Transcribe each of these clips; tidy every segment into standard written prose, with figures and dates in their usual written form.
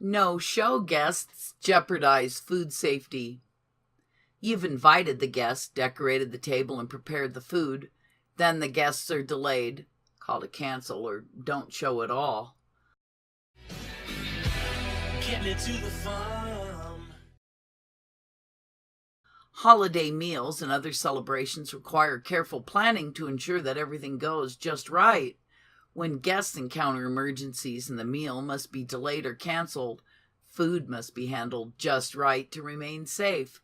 No-show guests jeopardize food safety. You've invited the guests, decorated the table, and prepared the food. Then the guests are delayed, called a cancel, or don't show at all. Getting it to the farm. Holiday meals and other celebrations require careful planning to ensure that everything goes just right. When guests encounter emergencies and the meal must be delayed or canceled, food must be handled just right to remain safe.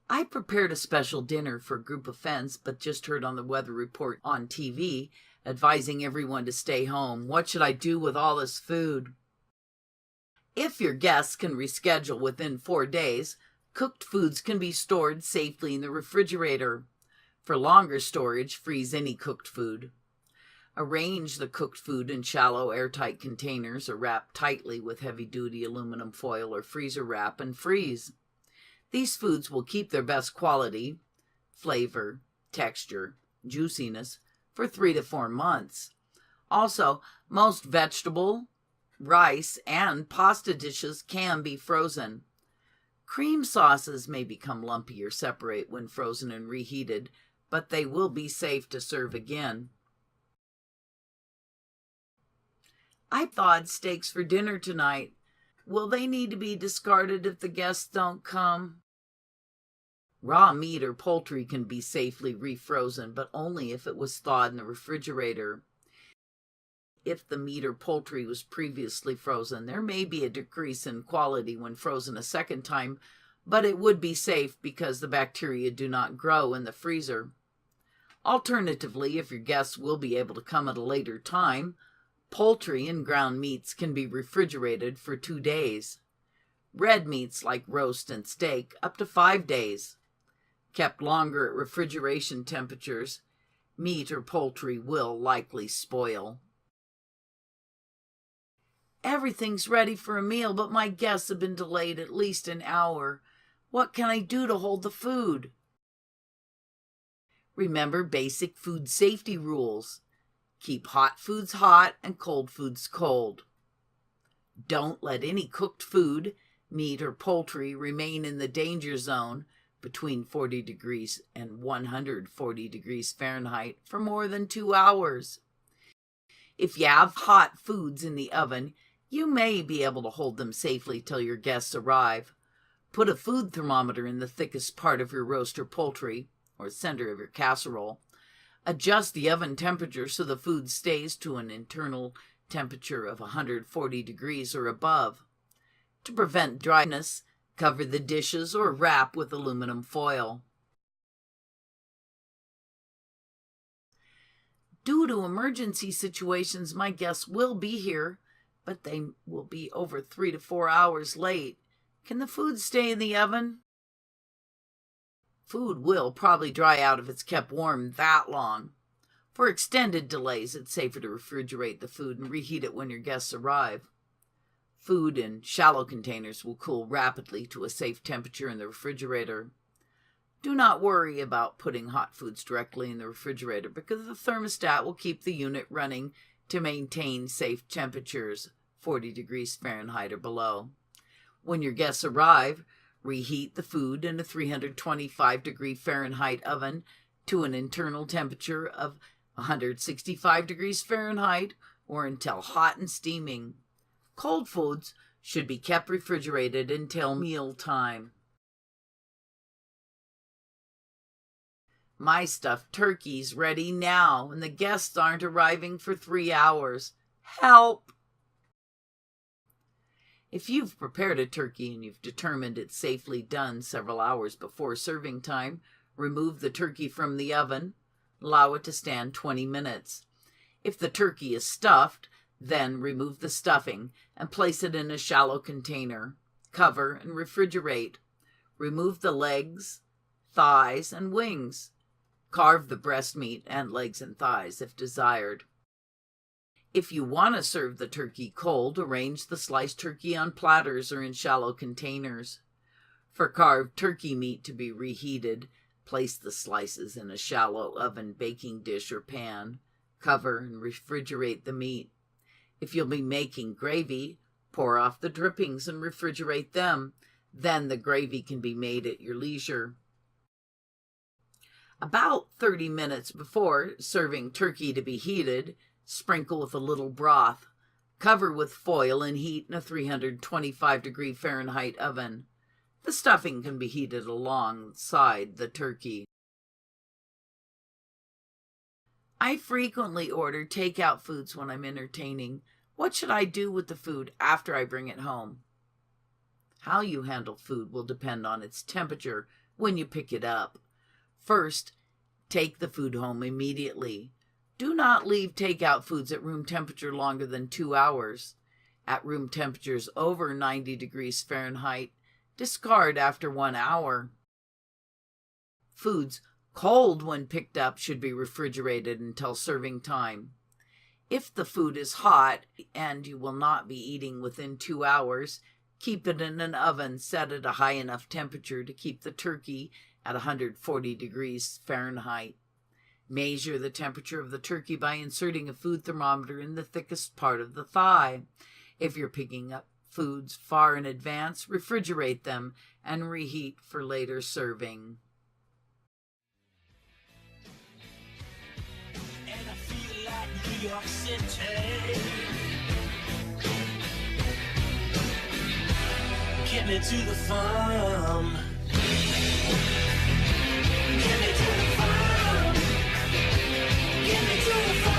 I prepared a special dinner for a group of friends, but just heard on the weather report on TV advising everyone to stay home. What should I do with all this food? If your guests can reschedule within 4 days, cooked foods can be stored safely in the refrigerator. For longer storage, freeze any cooked food. Arrange the cooked food in shallow, airtight containers or wrap tightly with heavy-duty aluminum foil or freezer wrap and freeze. These foods will keep their best quality, flavor, texture, juiciness for 3 to 4 months. Also, most vegetable, rice, and pasta dishes can be frozen. Cream sauces may become lumpy or separate when frozen and reheated, but they will be safe to serve again. I thawed steaks for dinner tonight. Will they need to be discarded if the guests don't come? Raw meat or poultry can be safely refrozen, but only if it was thawed in the refrigerator. If the meat or poultry was previously frozen, there may be a decrease in quality when frozen a second time, but it would be safe because the bacteria do not grow in the freezer. Alternatively, if your guests will be able to come at a later time, poultry and ground meats can be refrigerated for 2 days. Red meats like roast and steak up to 5 days. Kept longer at refrigeration temperatures, meat or poultry will likely spoil. Everything's ready for a meal, but my guests have been delayed at least an hour. What can I do to hold the food? Remember basic food safety rules. Keep hot foods hot and cold foods cold. Don't let any cooked food, meat or poultry, remain in the danger zone between 40 degrees and 140 degrees Fahrenheit for more than 2 hours. If you have hot foods in the oven, you may be able to hold them safely till your guests arrive. Put a food thermometer in the thickest part of your roast or poultry, or center of your casserole. Adjust the oven temperature so the food stays to an internal temperature of 140 degrees or above. To prevent dryness, cover the dishes or wrap with aluminum foil. Due to emergency situations, my guests will be here, but they will be over 3 to 4 hours late. Can the food stay in the oven? Food will probably dry out if it's kept warm that long. For extended delays, it's safer to refrigerate the food and reheat it when your guests arrive. Food in shallow containers will cool rapidly to a safe temperature in the refrigerator. Do not worry about putting hot foods directly in the refrigerator because the thermostat will keep the unit running to maintain safe temperatures, 40 degrees Fahrenheit or below. When your guests arrive, reheat the food in a 325 degree Fahrenheit oven to an internal temperature of 165 degrees Fahrenheit or until hot and steaming. Cold foods should be kept refrigerated until meal time. My stuffed turkey's ready now, and the guests aren't arriving for 3 hours. Help! If you've prepared a turkey and you've determined it's safely done several hours before serving time, remove the turkey from the oven. Allow it to stand 20 minutes. If the turkey is stuffed, then remove the stuffing and place it in a shallow container. Cover and refrigerate. Remove the legs, thighs, and wings. Carve the breast meat and legs and thighs if desired. If you want to serve the turkey cold, arrange the sliced turkey on platters or in shallow containers. For carved turkey meat to be reheated, place the slices in a shallow oven baking dish or pan. Cover and refrigerate the meat. If you'll be making gravy, pour off the drippings and refrigerate them. Then the gravy can be made at your leisure. About 30 minutes before serving turkey to be heated, sprinkle with a little broth. Cover with foil and heat in a 325-degree Fahrenheit oven. The stuffing can be heated alongside the turkey. I frequently order takeout foods when I'm entertaining. What should I do with the food after I bring it home? How you handle food will depend on its temperature when you pick it up. First, take the food home immediately. Do not leave takeout foods at room temperature longer than 2 hours. At room temperatures over 90 degrees Fahrenheit, discard after 1 hour. Foods cold when picked up should be refrigerated until serving time. If the food is hot and you will not be eating within 2 hours, keep it in an oven set at a high enough temperature to keep the turkey at 140 degrees Fahrenheit. Measure the temperature of the turkey by inserting a food thermometer in the thickest part of the thigh. If you're picking up foods far in advance, refrigerate them and reheat for later serving. And I feel like New York City. Get me to the farm. Get me to the farm. Get me to the farm.